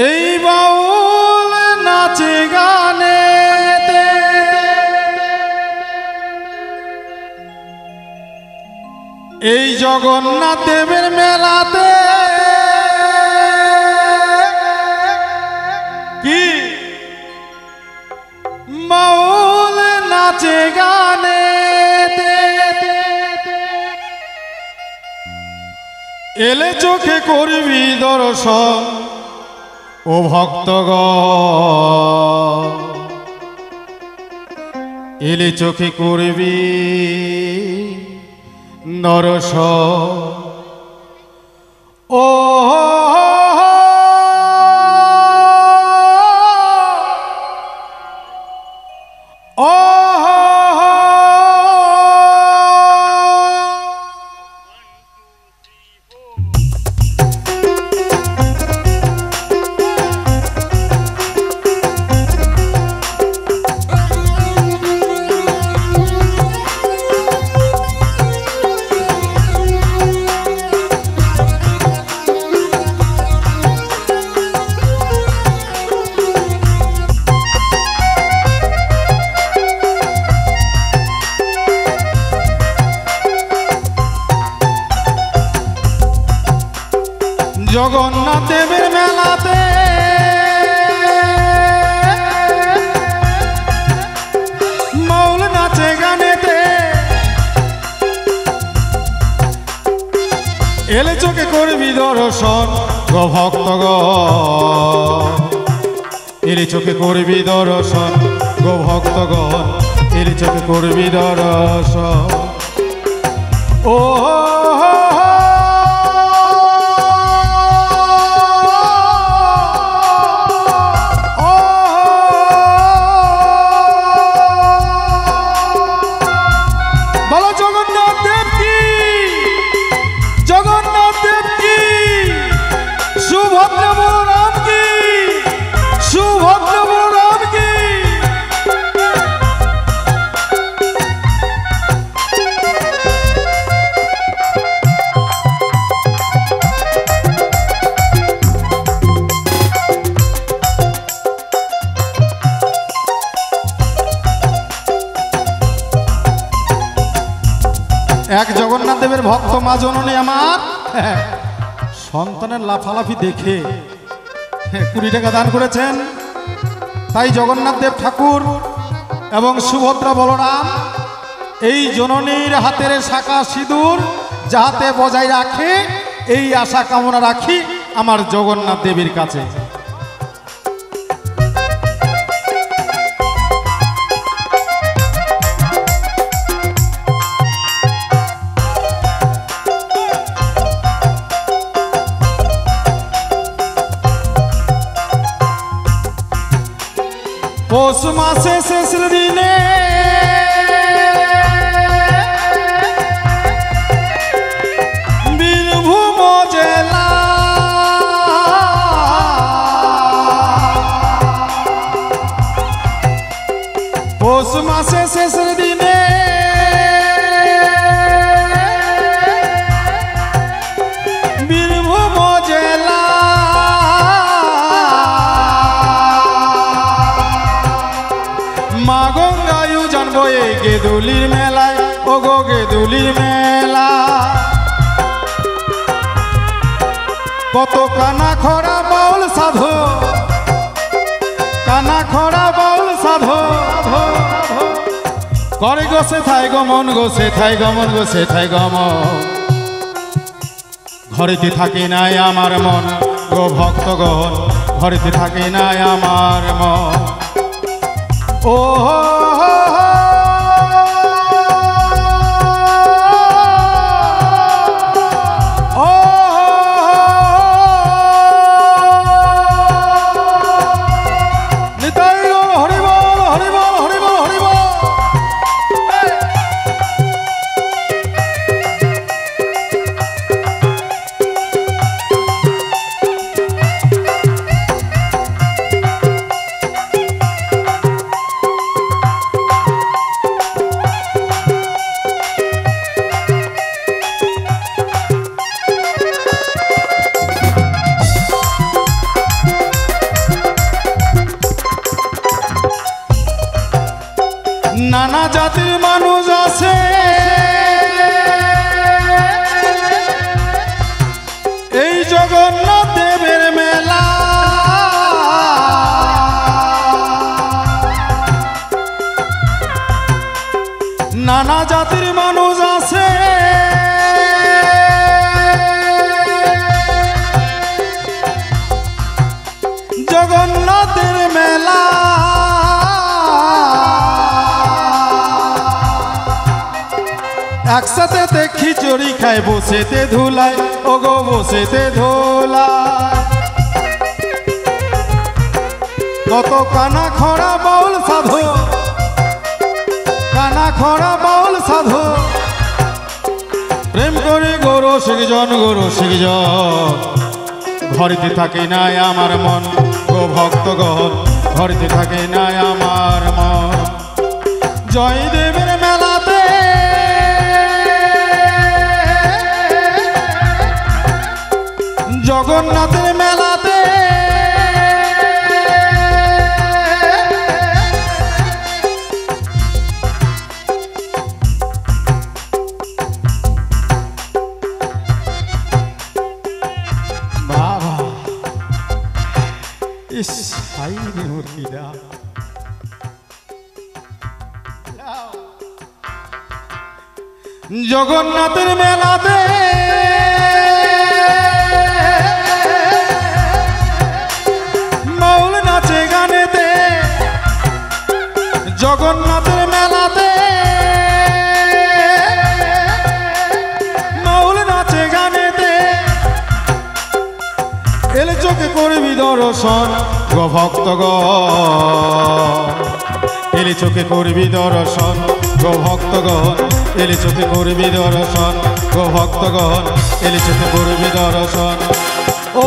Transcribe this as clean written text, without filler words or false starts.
এই বাউল নাচে গানে এই জগন্নাথ দেবের মেলাতে কি বাউল নাচে গানে এলে চোখে করবি দর্শন ও ভক্তগণ এলে চোখে করবি দর্শন ও জগন্নাথ দেবের মেলাতে বাউল নাচে গানেতে এলে চোখে করবি দর্শন গো ভক্তগণ এলে চোখে করবি দর্শন গো ভক্তগণ এলে চোখে করবি দর্শন ও এক জগন্নাথ দেবের ভক্ত মা জননী আমার সন্তানের লাফালাফি দেখে 20 টাকা দান করেছেন। তাই জগন্নাথ দেব ঠাকুর এবং সুভদ্রা বলরাম এই জননীর হাতের শাখা সিঁদুর যাহাতে বজায় রাখে এই আশা কামনা রাখি আমার জগন্নাথ দেবীর কাছে। পৌষ মাসে শেষের দিনে বীরভূম জেলা পৌষ মাসে শেষের দিনে বীরভূম জেলা মা গঙ্গায়ু জানবো এই গেদুলির মেলায় ও গো গেদুলির মেলা কত কানা খরা বাউল সাধো কানা খরা বাউল সাধো করে গোসে থাই গমন গোসে থাই গমন গোসে থাই গমন ঘরেতে থাকে নাই আমার মন গো ভক্তগণ ঘরেতে থাকে নাই আমার মন ও শাকসাতে খিচুড়ি খায় বসেতে ধুলায়, ও গো বসেতে ধুলায়। কত কানা খরা বাউল সাধু, কানা খরা বাউল সাধু, প্রেম করে গরু শিখজন, গরু শিখজন। ঘরেতে থাকে নাই আমার মন গো ভক্তগণ, ঘরেতে থাকে নাই আমার মন। জয়দেবের মেলাতে জগন্নাথের মেলাতে বাবা ইস হাই রে মুরগিরা। জগন্নাথের মেলাতে বাউল নাচে গানেতে, জগন্নাথের মেলাতে বাউল নাচে গানেতে। এলে চোখে করবি দর্শন গো ভক্তগণ, এলে চোখে করবি দর্শন গো ভক্তগণ, এলে চোখে করবি দর্শন গো ভক্তগণ, এলে চোখে করবি দর্শন। ও